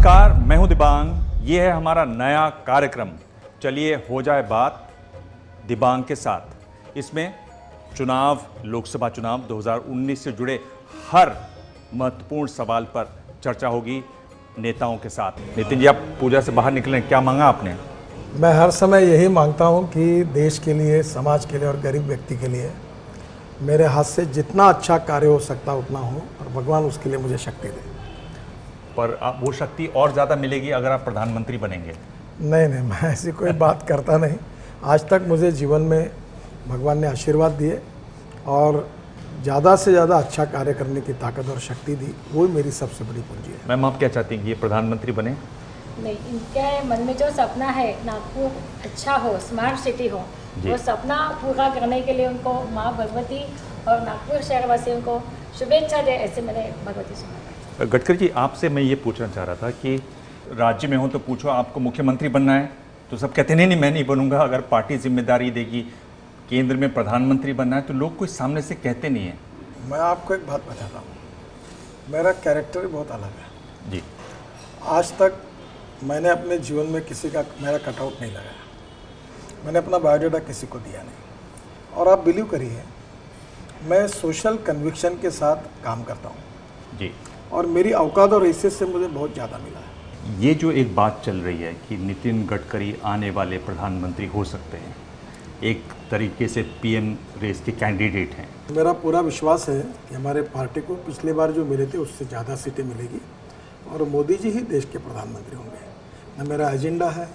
नमस्कार, मैं हूं दिबांग। ये है हमारा नया कार्यक्रम चलिए हो जाए बात दिबांग के साथ। इसमें चुनाव, लोकसभा चुनाव 2019 से जुड़े हर महत्वपूर्ण सवाल पर चर्चा होगी नेताओं के साथ। नितिन जी, आप पूजा से बाहर निकले, क्या मांगा आपने? मैं हर समय यही मांगता हूं कि देश के लिए, समाज के लिए और गरीब व्यक्ति के लिए मेरे हाथ से जितना अच्छा कार्य हो सकता उतना हो और भगवान उसके लिए मुझे शक्ति दे। पर वो शक्ति और ज़्यादा मिलेगी अगर आप प्रधानमंत्री बनेंगे। नहीं, मैं ऐसी कोई बात करता नहीं। आज तक मुझे जीवन में भगवान ने आशीर्वाद दिए और ज़्यादा से ज़्यादा अच्छा कार्य करने की ताकत और शक्ति दी, वो मेरी सबसे बड़ी पूंजी है। मैम, आप क्या चाहती हैं कि ये प्रधानमंत्री बने? नहीं, इनके मन में जो सपना है नागपुर अच्छा हो, स्मार्ट सिटी हो, वो सपना पूरा करने के लिए उनको माँ भगवती और नागपुर शहरवासियों को शुभेच्छा दे, ऐसे मैंने भगवती सुना। गडकरी जी, आपसे मैं ये पूछना चाह रहा था कि राज्य में हो तो पूछो आपको मुख्यमंत्री बनना है तो सब कहते नहीं मैं नहीं बनूंगा। अगर पार्टी जिम्मेदारी देगी, केंद्र में प्रधानमंत्री बनना है तो लोग कोई सामने से कहते नहीं है। मैं आपको एक बात बताता हूँ, मेरा कैरेक्टर बहुत अलग है जी। आज तक मैंने अपने जीवन में किसी का मेरा कटआउट नहीं लगाया, मैंने अपना बायोडाटा किसी को दिया नहीं। और आप बिलीव करिए, मैं सोशल कन्विक्शन के साथ काम करता हूँ जी। और मेरी औकात और हैसियत से मुझे बहुत ज़्यादा मिला है। ये जो एक बात चल रही है कि नितिन गडकरी आने वाले प्रधानमंत्री हो सकते हैं, एक तरीके से पीएम रेस के कैंडिडेट हैं। मेरा पूरा विश्वास है कि हमारे पार्टी को पिछली बार जो मिले थे उससे ज़्यादा सीटें मिलेगी और मोदी जी ही देश के प्रधानमंत्री होंगे। न मेरा एजेंडा है,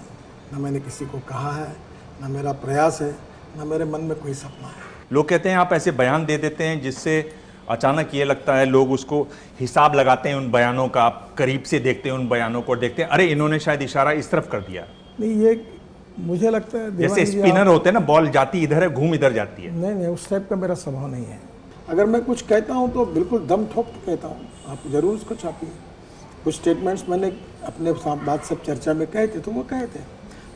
न मैंने किसी को कहा है, न मेरा प्रयास है, न मेरे मन में कोई सपना है। लोग कहते हैं आप ऐसे बयान दे देते हैं जिससे अचानक ये लगता है, लोग उसको हिसाब लगाते हैं उन बयानों का, आप करीब से देखते हैं उन बयानों को, देखते हैं अरे इन्होंने शायद इशारा इस तरफ कर दिया। नहीं, ये मुझे लगता है जैसे स्पिनर होते हैं ना, बॉल जाती इधर है, घूम इधर जाती है। नहीं, उस टाइप का मेरा स्वभाव नहीं है। अगर मैं कुछ कहता हूँ तो बिल्कुल दम ठोक के कहता हूँ, आप जरूर उसको छापिए। कुछ स्टेटमेंट्स मैंने अपने बात सब चर्चा में कहे थे तो वो कहे थे,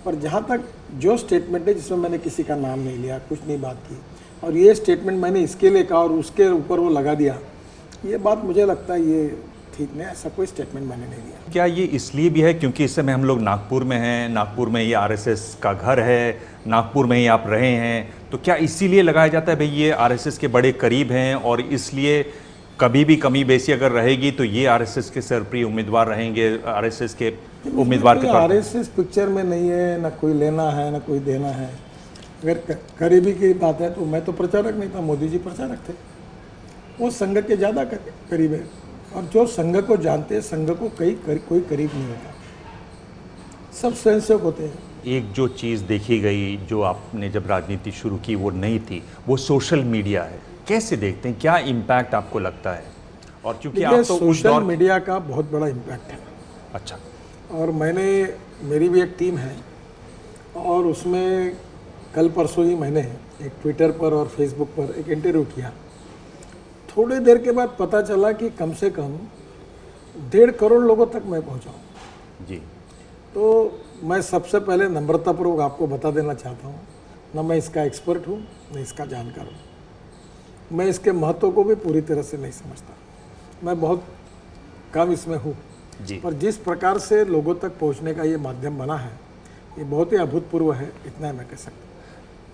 पर जहाँ तक जो स्टेटमेंट है जिसमें मैंने किसी का नाम नहीं लिया, कुछ नहीं बात की, और ये स्टेटमेंट मैंने इसके लिए कहा और उसके ऊपर वो लगा दिया, ये बात मुझे लगता है ये ठीक नहीं। ऐसा कोई स्टेटमेंट मैंने नहीं दिया। क्या ये इसलिए भी है क्योंकि इस समय हम लोग नागपुर में हैं, नागपुर में ये आरएसएस का घर है, नागपुर में ही आप रहे हैं, तो क्या इसीलिए लगाया जाता है भाई ये आरएसएस के बड़े करीब हैं और इसलिए कभी भी कमी बेसी अगर रहेगी तो ये आरएसएस के सरप्रिय उम्मीदवार रहेंगे, आरएसएस के उम्मीदवार के तौर पर? आरएसएस पिक्चर में नहीं है, ना कोई लेना है ना कोई देना है। अगर करीबी की बात है तो मैं तो प्रचारक नहीं था, मोदी जी प्रचारक थे। वो संघ के ज़्यादा करीब है और जो संघ को जानते हैं, संघ को कोई करीब नहीं होता, सब स्वयंसेवक होते हैं। एक जो चीज़ देखी गई जो आपने जब राजनीति शुरू की वो नहीं थी, वो सोशल मीडिया है। कैसे देखते हैं, क्या इम्पैक्ट आपको लगता है? और क्योंकि आप तो सोशल मीडिया का बहुत बड़ा इम्पैक्ट है। अच्छा। और मेरी भी एक टीम है और उसमें कल परसों ही मैंने एक ट्विटर पर और फेसबुक पर एक इंटरव्यू किया। थोड़ी देर के बाद पता चला कि कम से कम 1.5 करोड़ लोगों तक मैं पहुंचा हूं। जी। तो मैं सबसे पहले नम्रतापूर्वक आपको बता देना चाहता हूं, ना मैं इसका एक्सपर्ट हूं न इसका जानकार हूं। मैं इसके महत्व को भी पूरी तरह से नहीं समझता, मैं बहुत कम इसमें हूँ। पर जिस प्रकार से लोगों तक पहुँचने का ये माध्यम बना है, ये बहुत ही अभूतपूर्व है, इतना मैं कह सकता हूँ।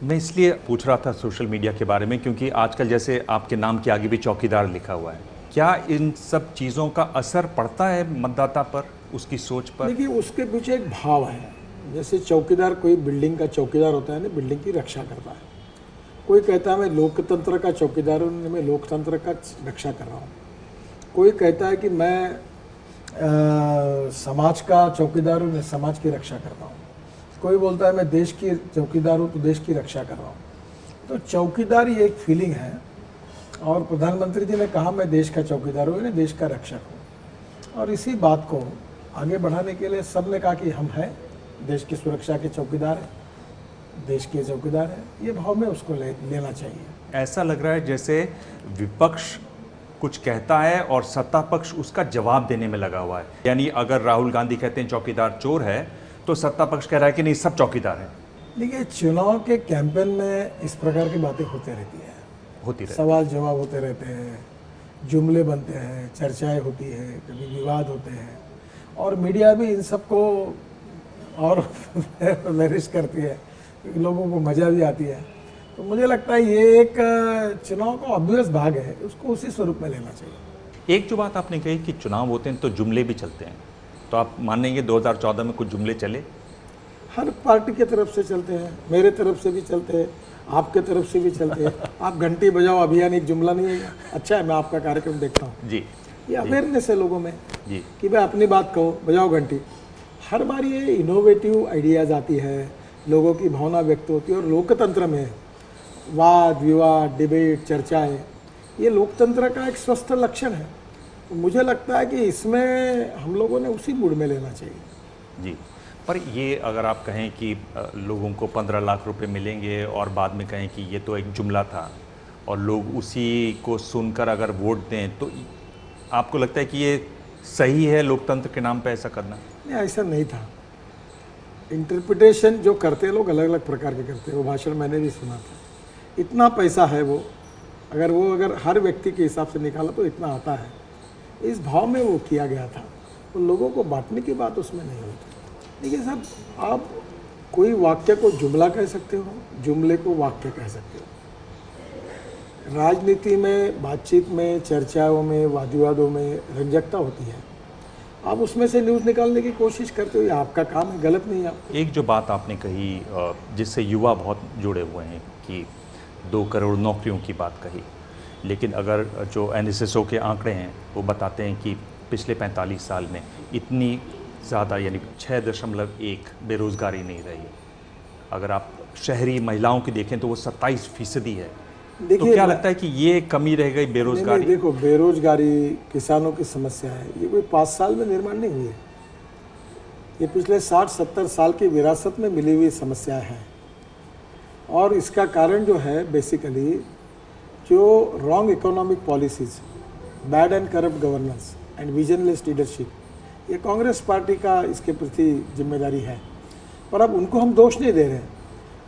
मैं इसलिए पूछ रहा था सोशल मीडिया के बारे में क्योंकि आजकल जैसे आपके नाम के आगे भी चौकीदार लिखा हुआ है, क्या इन सब चीज़ों का असर पड़ता है मतदाता पर, उसकी सोच पर? देखिए, उसके पीछे एक भाव है। जैसे चौकीदार कोई बिल्डिंग का चौकीदार होता है ना, बिल्डिंग की रक्षा करता है। कोई कहता है मैं लोकतंत्र का चौकीदार हूँ, मैं लोकतंत्र का रक्षा कर रहा हूँ। कोई कहता है कि मैं समाज का चौकीदार हूँ, मैं समाज की रक्षा कर रहा हूँ। कोई बोलता है मैं देश की चौकीदार हूँ तो देश की रक्षा कर रहा हूँ। तो चौकीदारी एक फीलिंग है और प्रधानमंत्री जी ने कहा मैं देश का चौकीदार हूँ, यानी देश का रक्षक हूँ। और इसी बात को आगे बढ़ाने के लिए सब ने कहा कि हम हैं देश की सुरक्षा के चौकीदार हैं, देश के चौकीदार हैं। ये भाव में उसको लेना चाहिए। ऐसा लग रहा है जैसे विपक्ष कुछ कहता है और सत्ता पक्ष उसका जवाब देने में लगा हुआ है। यानी अगर राहुल गांधी कहते हैं चौकीदार चोर है तो सत्ता पक्ष कह रहा है कि नहीं, सब चौकीदार हैं। देखिए, चुनाव के कैंपेन में इस प्रकार की बातें होती रहती हैं, सवाल जवाब होते रहते हैं, जुमले बनते हैं, चर्चाएं होती हैं, कभी विवाद होते हैं और मीडिया भी इन सबको और मैरिज करती है, क्योंकि लोगों को मज़ा भी आती है। तो मुझे लगता है ये एक चुनाव का ऑब्वियस भाग है, उसको उसी स्वरूप में लेना चाहिए। एक जो बात आपने कही कि चुनाव होते हैं तो जुमले भी चलते हैं, तो आप मानेंगे 2014 में कुछ जुमले चले? हर पार्टी के तरफ से चलते हैं, मेरे तरफ से भी चलते हैं, आपके तरफ से भी चलते हैं। आप घंटी बजाओ अभियान एक जुमला नहीं है? अच्छा है, मैं आपका कार्यक्रम देखता हूँ जी, ये अवेयरनेस है लोगों में जी, कि भाई अपनी बात कहो, बजाओ घंटी। हर बार ये इनोवेटिव आइडियाज़ आती है, लोगों की भावना व्यक्त होती है। और लोकतंत्र में वाद विवाद, डिबेट, चर्चाएं, ये लोकतंत्र का एक स्वस्थ लक्षण है। तो मुझे लगता है कि इसमें हम लोगों ने उसी मूड में लेना चाहिए। जी। पर ये अगर आप कहें कि लोगों को 15 लाख रुपए मिलेंगे और बाद में कहें कि ये तो एक जुमला था और लोग उसी को सुनकर अगर वोट दें, तो आपको लगता है कि ये सही है लोकतंत्र के नाम पे ऐसा करना? नहीं, ऐसा नहीं था। इंटरप्रिटेशन जो करते हैं लोग अलग अलग प्रकार के करते हैं। वो भाषण मैंने भी सुना था। इतना पैसा है वो, अगर हर व्यक्ति के हिसाब से निकाला तो इतना आता है, इस भाव में वो किया गया था। तो लोगों को बांटने की बात उसमें नहीं होती। देखिए साहब, आप कोई वाक्य को जुमला कह सकते हो, जुमले को वाक्य कह सकते हो। राजनीति में, बातचीत में, चर्चाओं में, वाद विवादों में रंजकता होती है। आप उसमें से न्यूज़ निकालने की कोशिश करते हो, ये आपका काम है, गलत नहीं है। आप एक जो बात आपने कही जिससे युवा बहुत जुड़े हुए हैं कि 2 करोड़ नौकरियों की बात कही, लेकिन अगर जो NSSO के आंकड़े हैं वो बताते हैं कि पिछले 45 साल में इतनी ज़्यादा यानी 6.1 बेरोज़गारी नहीं रही। अगर आप शहरी महिलाओं की देखें तो वो 27% है। तो क्या लगता है कि ये कमी रह गई बेरोज़गारी? नहीं, देखो, बेरोजगारी किसानों की समस्या है, ये कोई 5 साल में निर्माण नहीं हुई है। ये पिछले 60-70 साल की विरासत में मिली हुई समस्या है। और इसका कारण जो है बेसिकली जो wrong economic policies, bad and corrupt governance and visionless leadership, ये कांग्रेस पार्टी का इसके प्रति जिम्मेदारी है। पर अब उनको हम दोष नहीं दे रहे हैं।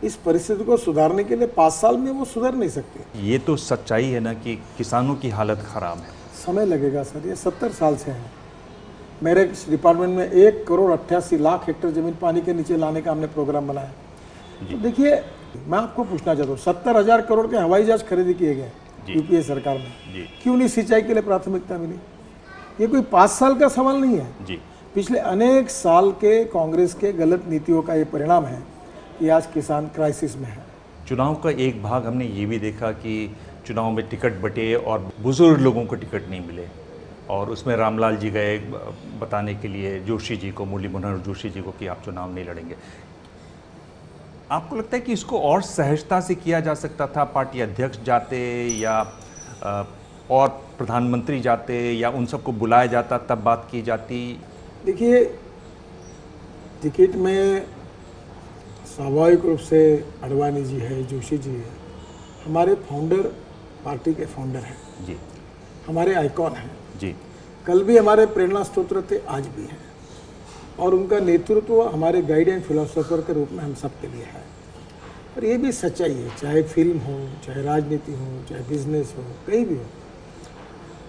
इस परिस्थिति को सुधारने के लिए 5 साल में वो सुधर नहीं सकते। ये तो सच्चाई है ना कि किसानों की हालत ख़राब है। समय लगेगा सर, ये 70 साल से है। मेरे डिपार्टमेंट में 1 करोड़ 88 लाख हेक्टेयर ज़मीन पानी के नीचे लाने का हमने प्रोग्राम बनाया। तो देखिए, मैं आपको पूछना चाहता हूँ, 70,000 करोड़ के हवाई जहाज खरीदी किए गए यूपीए सरकार में, क्यों नहीं सिंचाई के लिए प्राथमिकता मिली? ये कोई 5 साल का सवाल नहीं है जी। पिछले अनेक साल के कांग्रेस के गलत नीतियों का ये परिणाम है कि आज किसान क्राइसिस में है। चुनाव का एक भाग हमने ये भी देखा कि चुनाव में टिकट बटे और बुजुर्ग लोगों को टिकट नहीं मिले, और उसमें रामलाल जी गए बताने के लिए जोशी जी को, मुरली मनोहर जोशी जी को, कि आप चुनाव नहीं लड़ेंगे। आपको लगता है कि इसको और सहजता से किया जा सकता था? पार्टी अध्यक्ष जाते या और प्रधानमंत्री जाते या उन सबको बुलाया जाता तब बात की जाती? देखिए, टिकट में स्वाभाविक रूप से अडवाणी जी है, जोशी जी है, हमारे फाउंडर, पार्टी के फाउंडर हैं जी, हमारे आइकॉन हैं जी। कल भी हमारे प्रेरणा स्रोत थे, आज भी हैं। और उनका नेतृत्व हमारे गाइड एंड फिलोसोफर के रूप में हम सब के लिए है। और ये भी सच्चाई है, चाहे फिल्म हो, चाहे राजनीति हो, चाहे बिजनेस हो, कहीं भी हो,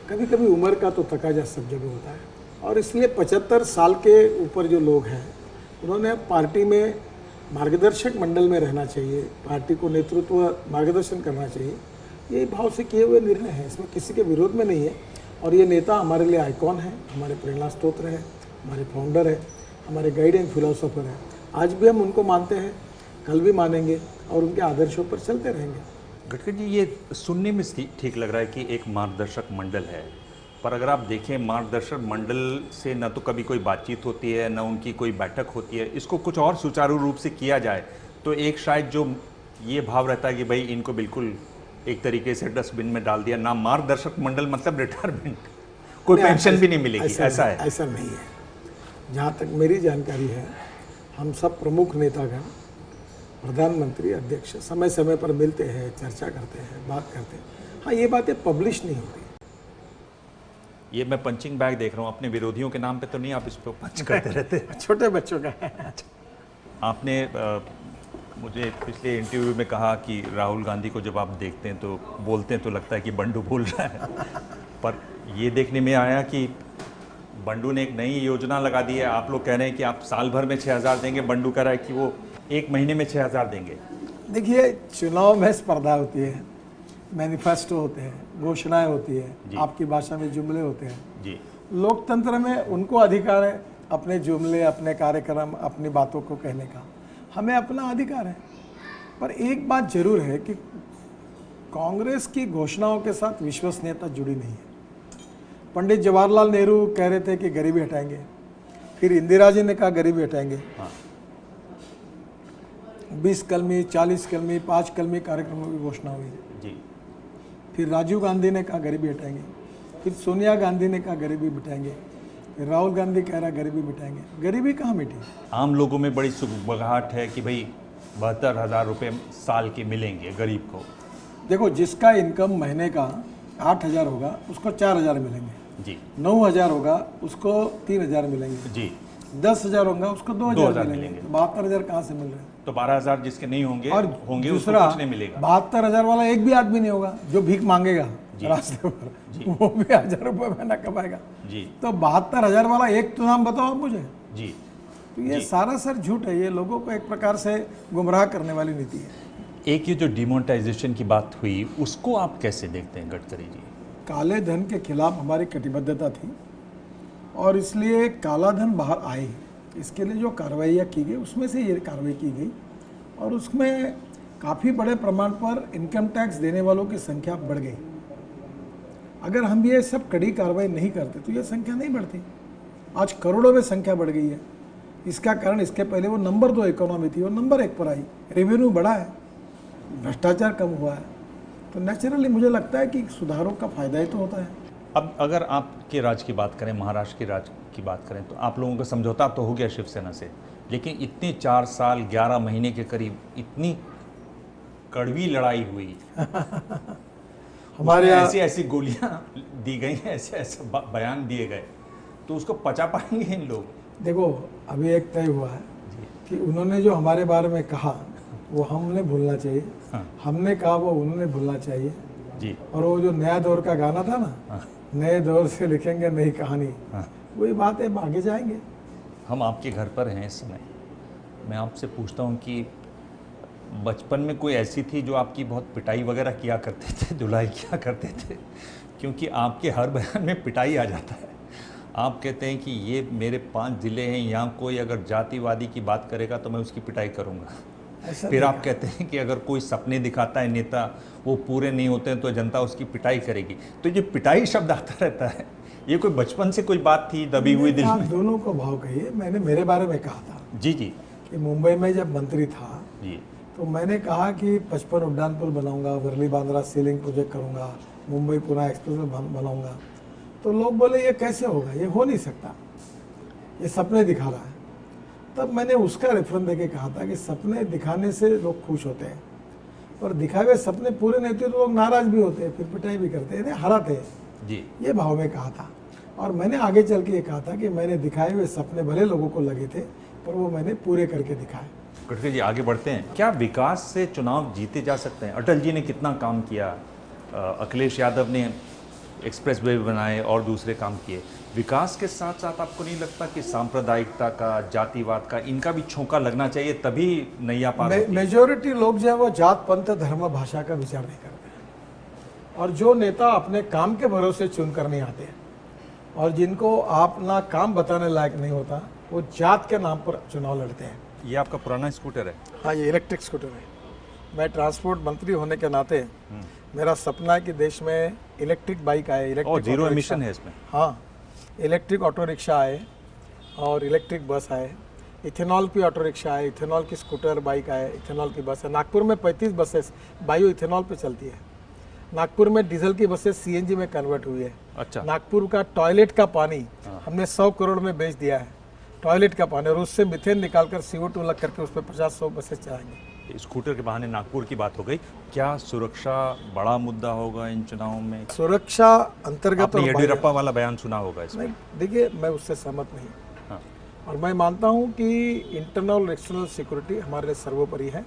कभी कभी उम्र का तो तकाजा सब जगह होता है। और इसलिए 75 साल के ऊपर जो लोग हैं, उन्होंने पार्टी में मार्गदर्शक मंडल में रहना चाहिए, पार्टी को नेतृत्व मार्गदर्शन करना चाहिए। ये भाव से किए हुए निर्णय हैं, इसमें किसी के विरोध में नहीं है। और ये नेता हमारे लिए आइकॉन है, हमारे प्रेरणा स्रोत है, हमारे फाउंडर है, हमारे गाइड एंड फिलोसोफर है। आज भी हम उनको मानते हैं, कल भी मानेंगे और उनके आदर्शों पर चलते रहेंगे। गडकरी जी, ये सुनने में ठीक लग रहा है कि एक मार्गदर्शक मंडल है, पर अगर आप देखें मार्गदर्शक मंडल से न तो कभी कोई बातचीत होती है, न उनकी कोई बैठक होती है। इसको कुछ और सुचारू रूप से किया जाए तो एक शायद जो ये भाव रहता है कि भाई इनको बिल्कुल एक तरीके से डस्टबिन में डाल दिया, ना मार्गदर्शक मंडल मतलब रिटायरमेंट, कोई पेंशन भी नहीं मिलेगी, ऐसा है? ऐसा नहीं है। जहाँ तक मेरी जानकारी है, हम सब प्रमुख नेतागण, प्रधानमंत्री, अध्यक्ष समय समय पर मिलते हैं, चर्चा करते हैं, बात करते हैं। हाँ, ये बातें पब्लिश नहीं होती। ये मैं पंचिंग बैग देख रहा हूँ, अपने विरोधियों के नाम पे तो नहीं आप इस पर पंच करते रहते? छोटे बच्चों का है। आपने मुझे पिछले इंटरव्यू में कहा कि राहुल गांधी को जब आप देखते हैं तो बोलते हैं तो लगता है कि बंडू बोल रहा है, पर ये देखने में आया कि बंडू ने एक नई योजना लगा दी है, आप लोग कह रहे हैं कि आप साल भर में 6,000 देंगे, बंडू कह रहा है कि वो एक महीने में 6,000 देंगे। देखिए, चुनाव में स्पर्धा होती है, मैनिफेस्टो होते हैं, घोषणाएं होती है, आपकी भाषा में जुमले होते हैं जी। लोकतंत्र में उनको अधिकार है अपने जुमले, अपने कार्यक्रम, अपनी बातों को कहने का, हमें अपना अधिकार है। पर एक बात जरूर है कि कांग्रेस की घोषणाओं के साथ विश्वसनीयता जुड़ी नहीं है। पंडित जवाहरलाल नेहरू कह रहे थे कि गरीबी हटाएंगे, फिर इंदिरा जी ने कहा गरीबी हटाएंगे। 20 कलमी, 40 कलमी, 5 कलमी कार्यक्रमों की घोषणा हुई जी। फिर राजीव गांधी ने कहा गरीबी हटाएंगे, फिर सोनिया गांधी ने कहा गरीबी मिटाएंगे, फिर राहुल गांधी कह रहा गरीबी मिटाएंगे। गरीबी कहाँ मिटी? आम लोगों में बड़ी सुगबगाहट है कि भाई 72,000 रुपये साल के मिलेंगे गरीब को। देखो, जिसका इनकम महीने का 8,000 होगा उसको 4,000 मिलेंगे जी। 9,000 होगा उसको 3,000 मिलेंगे जी। 10,000 होगा उसको 2,000 मिलेंगे। मिलेंगे। 72,000 कहाँ से मिल रहे हैं? तो 12,000 जिसके नहीं होंगे और होंगे दूसरा, उसको कुछ नहीं मिलेगा। 72,000 वाला एक भी आदमी नहीं होगा जो भीख मांगेगा रास्ते पर, वो भी 1,000 रुपये महीना कमाएगा जी। तो 72,000 वाला एक तो नाम बताओ आप मुझे। जी। तो ये सारा सर झूठ है, ये लोगों को एक प्रकार से गुमराह करने वाली नीति है। एक ये जो डिमोनेटाइजेशन की बात हुई उसको आप कैसे देखते हैं गडकरी जी? काले धन के खिलाफ हमारी कटिबद्धता थी और इसलिए काला धन बाहर आए, इसके लिए जो कार्रवाइयाँ की गई उसमें से ये कार्रवाई की गई और उसमें काफ़ी बड़े प्रमाण पर इनकम टैक्स देने वालों की संख्या बढ़ गई। अगर हम ये सब कड़ी कार्रवाई नहीं करते तो ये संख्या नहीं बढ़ती। आज करोड़ों में संख्या बढ़ गई है। इसका कारण इसके पहले वो नंबर 2 इकोनॉमी थी, वो नंबर 1 पर आई, रेवेन्यू बढ़ा है, भ्रष्टाचार कम हुआ है। तो नेचुरली मुझे लगता है कि सुधारों का फायदा ही तो होता है। अब अगर आपके राज्य की बात करें, महाराष्ट्र के राज्य की बात करें, तो आप लोगों का समझौता तो हो गया शिवसेना से, लेकिन इतने 4 साल 11 महीने के करीब इतनी कड़वी लड़ाई हुई हमारे ऐसी ऐसी गोलियां दी गई, ऐसे ऐसे बयान दिए गए, तो उसको पचा पाएंगे इन लोग? देखो, अभी एक तय हुआ है कि उन्होंने जो हमारे बारे में कहा वो हमने भूलना चाहिए, हमने कहा वो उन्होंने भूलना चाहिए जी। और वो जो नया दौर का गाना था ना, नए दौर से लिखेंगे नई कहानी, वही बात है, आगे जाएंगे। हम आपके घर पर हैं इस समय, मैं आपसे पूछता हूँ कि बचपन में कोई ऐसी थी जो आपकी बहुत पिटाई वगैरह किया करते थे, धुलाई किया करते थे? क्योंकि आपके हर बयान में पिटाई आ जाता है। आप कहते हैं कि ये मेरे 5 ज़िले हैं, यहाँ कोई अगर जातिवादी की बात करेगा तो मैं उसकी पिटाई करूँगा। फिर आप कहते हैं कि अगर कोई सपने दिखाता है नेता, वो पूरे नहीं होते हैं तो जनता उसकी पिटाई करेगी। तो ये पिटाई शब्द आता रहता है, ये कोई बचपन से कोई बात थी दबी हुई दिल आप में? दोनों को भाव कहिए। मैंने मेरे बारे में कहा था जी जी कि मुंबई में जब मंत्री था जी तो मैंने कहा कि 55 उड्डान पुल बनाऊंगा, वर्ली बांद्रा सीलिंग प्रोजेक्ट करूंगा, मुंबई पुणे एक्सप्रेस बनाऊंगा। तो लोग बोले ये कैसे होगा, ये हो नहीं सकता, ये सपने दिखा रहा है। तब मैंने उसका रेफरेंस देके कहा था कि सपने दिखाने से लोग खुश होते हैं और दिखाए हुए सपने पूरे नहीं होते तो लोग नाराज भी होते हैं, फिर पिटाई भी करते हैं, हराते हैं जी। ये भाव में कहा था। और मैंने आगे चल के ये कहा था कि मैंने दिखाए हुए सपने भले लोगों को लगे थे पर वो मैंने पूरे करके दिखाए। गडकरी जी, आगे बढ़ते हैं। क्या विकास से चुनाव जीते जा सकते हैं? अटल जी ने कितना काम किया, अखिलेश यादव ने एक्सप्रेसवे बनाए और दूसरे काम किए। विकास के साथ साथ आपको नहीं लगता कि सांप्रदायिकता का, जातिवाद का, इनका भी छोंका लगना चाहिए, तभी नैया पार होती है? मेजोरिटी लोग जो है वो जात पंथ धर्म भाषा का विचार नहीं करते और जो नेता अपने काम के भरोसे चुन कर नहीं आते और जिनको अपना काम बताने लायक नहीं होता, वो जात के नाम पर चुनाव लड़ते हैं। ये आपका पुराना स्कूटर है? हाँ, ये इलेक्ट्रिक स्कूटर है। मैं ट्रांसपोर्ट मंत्री होने के नाते मेरा सपना है कि देश में इलेक्ट्रिक बाइक आए, इलेक्ट्रिक जीरो एमिशन है इसमें? हाँ, इलेक्ट्रिक ऑटो रिक्शा आए और इलेक्ट्रिक बस आए, इथेनॉल की ऑटो रिक्शा आए, इथेनॉल की स्कूटर बाइक आए, इथेनॉल की बस है। नागपुर में 35 बसेस बायो इथेनॉल पे चलती है। नागपुर में डीजल की बसेस सीएनजी में कन्वर्ट हुई है। अच्छा। नागपुर का टॉयलेट का पानी हमने 100 करोड़ में बेच दिया है, टॉयलेट का पानी, और उससे मिथेन निकालकर CO2 अलग करके उस पर 50-100 बसेस चलाएंगे। स्कूटर के बहाने नागपुर की बात हो गई। क्या सुरक्षा बड़ा मुद्दा होगा इन चुनावों में? सुरक्षा अंतर्गत आपने येडियुरप्पा वाला बयान सुना होगा इसमें? नहीं, देखिए, मैं उससे सहमत नहीं। हाँ। और मैं मानता हूं कि इंटरनल और एक्सटर्नल सिक्योरिटी हमारे लिए सर्वोपरि है,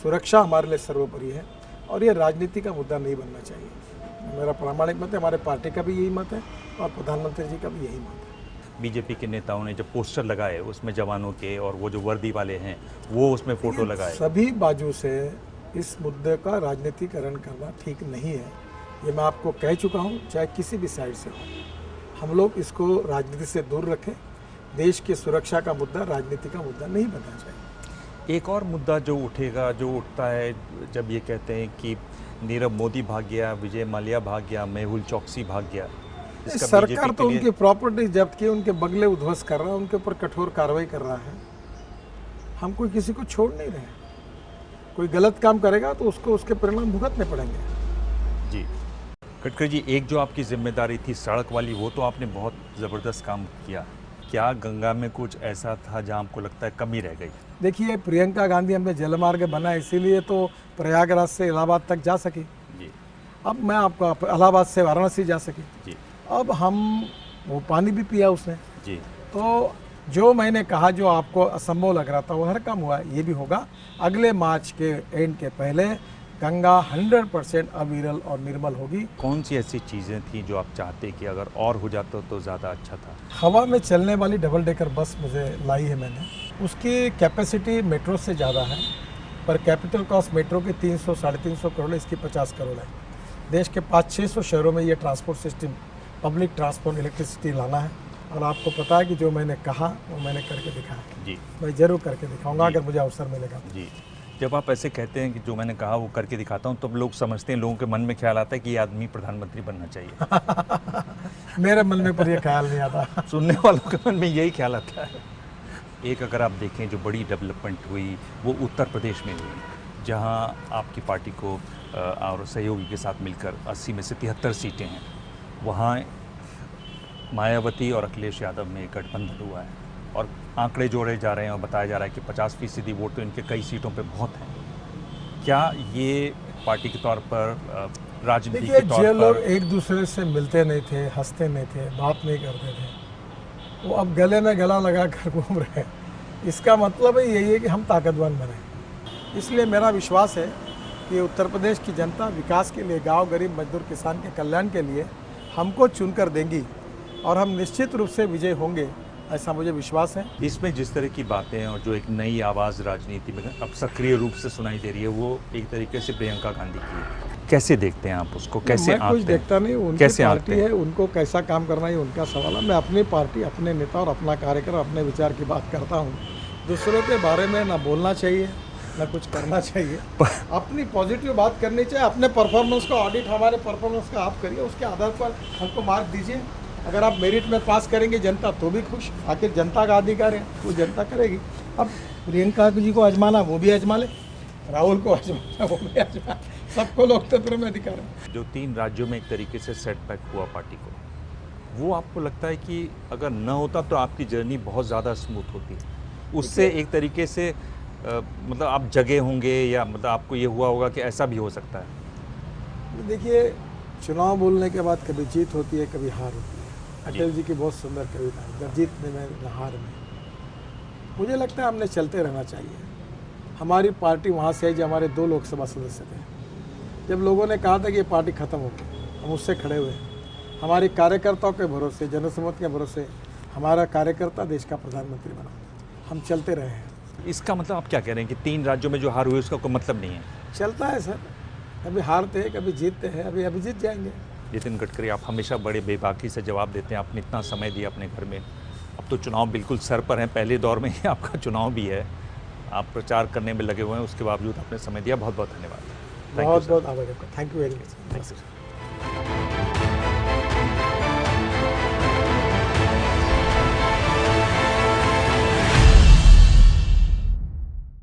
सुरक्षा हमारे लिए सर्वोपरि है और ये राजनीति का मुद्दा नहीं बनना चाहिए। मेरा प्रामाणिक मत है, हमारे पार्टी का भी यही मत है और प्रधानमंत्री जी का भी यही मत है। बीजेपी के नेताओं ने जब पोस्टर लगाए उसमें जवानों के और वो जो वर्दी वाले हैं वो उसमें फ़ोटो लगाए। सभी बाजू से इस मुद्दे का राजनीतिकरण करना ठीक नहीं है, ये मैं आपको कह चुका हूँ, चाहे किसी भी साइड से हो। हम लोग इसको राजनीति से दूर रखें। देश की सुरक्षा का मुद्दा राजनीति का मुद्दा नहीं बनना चाहिए। एक और मुद्दा जो उठेगा, जो उठता है जब ये कहते हैं कि नीरव मोदी भाग गया, विजय माल्या भाग गया, मेहुल चौकसी भाग गया, इसका सरकार बीजेपी तो के लिए उनकी प्रॉपर्टी जब्त की, उनके बंगले उध्वस्त कर रहा है, उनके ऊपर कठोर कार्रवाई कर रहा है। हम कोई किसी को छोड़ नहीं रहे। कोई गलत काम करेगा तो उसको उसके परिणाम भुगतने पड़ेंगे। जी गडकरी जी, एक जो आपकी जिम्मेदारी थी सड़क वाली, वो तो आपने बहुत ज़बरदस्त काम किया। क्या गंगा में कुछ ऐसा था जहां आपको लगता है कमी रह गई? देखिए, प्रियंका गांधी हमने जलमार्ग बना इसीलिए तो प्रयागराज से इलाहाबाद तक जा सकी। जी अब मैं आपको इलाहाबाद से वाराणसी जा सकी। जी अब हम वो पानी भी पिया उसने। जी तो जो मैंने कहा, जो आपको असंभव लग रहा था, वो हर काम हुआ। ये भी होगा अगले मार्च के एंड के पहले गंगा 100% अविरल और निर्मल होगी। कौन सी ऐसी चीज़ें थी जो आप चाहते कि अगर और हो जाता तो ज़्यादा अच्छा था? हवा में चलने वाली डबल डेकर बस मुझे लाई है मैंने। उसकी कैपेसिटी मेट्रो से ज़्यादा है, पर कैपिटल कॉस्ट मेट्रो की 300-350 करोड़ है, इसकी 50 करोड़ है। देश के 500-600 शहरों में ये transport system, public transport, electricity लाना है। और आपको पता है कि जो मैंने कहा वो मैंने करके दिखाया। जी मैं ज़रूर करके दिखाऊंगा अगर मुझे अवसर मिलेगा। जी, जब आप ऐसे कहते हैं कि जो मैंने कहा वो करके दिखाता हूँ, तब लोग समझते हैं, लोगों के मन में ख्याल आता है कि ये आदमी प्रधानमंत्री बनना चाहिए। मेरे मन में पर ये ख्याल नहीं आता। सुनने वालों के मन में यही ख्याल आता है। एक अगर आप देखें जो बड़ी डेवलपमेंट हुई वो उत्तर प्रदेश में हुई, जहां आपकी पार्टी को और सहयोगी के साथ मिलकर 80 में से 73 सीटें हैं। वहां मायावती और अखिलेश यादव में गठबंधन हुआ है और आंकड़े जोड़े जा रहे हैं और बताया जा रहा है कि 50% वोट तो इनके कई सीटों पे बहुत हैं। क्या ये पार्टी के तौर पर, राजनीति देखिए, के तौर जो लोग पर, एक दूसरे से मिलते नहीं थे, हंसते नहीं थे, बात नहीं करते थे, वो अब गले में गला लगा कर घूम रहे हैं। इसका मतलब ही यही है कि हम ताकतवर बने। इसलिए मेरा विश्वास है कि उत्तर प्रदेश की जनता विकास के लिए, गांव, गरीब, मजदूर, किसान के कल्याण के लिए हमको चुनकर देंगी और हम निश्चित रूप से विजय होंगे, ऐसा मुझे विश्वास है। इसमें जिस तरह की बातें और जो एक नई आवाज़ राजनीति में अब सक्रिय रूप से सुनाई दे रही है, वो एक तरीके से प्रियंका गांधी की है। कैसे देखते हैं आप उसको? कैसे मैं कुछ आंकते हैं? देखता नहीं, उनकी कैसे पार्टी आंकते है, उनको कैसा काम करना है उनका सवाल है। मैं अपनी पार्टी, अपने नेता और अपना कार्यक्रम, अपने विचार की बात करता हूँ। दूसरों के बारे में ना बोलना चाहिए, ना कुछ करना चाहिए। अपनी पॉजिटिव बात करनी चाहिए। अपने परफॉर्मेंस को ऑडिट, हमारे परफॉर्मेंस का आप करिए, उसके आधार पर हमको मार्क दीजिए। अगर आप मेरिट में पास करेंगे जनता तो भी खुश। आखिर जनता का अधिकार है, वो जनता करेगी। अब प्रियंका जी को आजमाना वो भी आजमा ले, राहुल को आजमाना वो भी आजमा, सबको लोकतंत्र में अधिकार है। जो 3 राज्यों में एक तरीके से सेटबैक हुआ पार्टी को, वो आपको लगता है कि अगर न होता तो आपकी जर्नी बहुत ज़्यादा स्मूथ होती? उससे एक तरीके से मतलब आप जगे होंगे, या मतलब आपको ये हुआ होगा कि ऐसा भी हो सकता है? देखिए, चुनाव बोलने के बाद कभी जीत होती है, कभी हार होती है। अटल जी की बहुत सुंदर कविता है, न जीतने में न हार में। मुझे लगता है हमने चलते रहना चाहिए। हमारी पार्टी वहाँ से है जो हमारे 2 लोकसभा सदस्य थे। जब लोगों ने कहा था कि ये पार्टी खत्म हो गई, हम उससे खड़े हुए हैं। हमारे कार्यकर्ताओं के भरोसे, जनसम्मति के भरोसे हमारा कार्यकर्ता देश का प्रधानमंत्री बना। हम चलते रहे हैं। इसका मतलब आप क्या कह रहे हैं कि 3 राज्यों में जो हार हुई उसका कोई मतलब नहीं है? चलता है सर, कभी हारते हैं, कभी जीतते हैं, अभी जीत जाएंगे। नितिन गडकरी, आप हमेशा बड़े बेबाकी से जवाब देते हैं। आपने इतना समय दिया अपने घर में। अब तो चुनाव बिल्कुल सर पर हैं, पहले दौर में ही आपका चुनाव भी है, आप प्रचार करने में लगे हुए हैं, उसके बावजूद आपने समय दिया। बहुत बहुत धन्यवाद। बहुत बहुत आभार। Thank you very much. Thank you.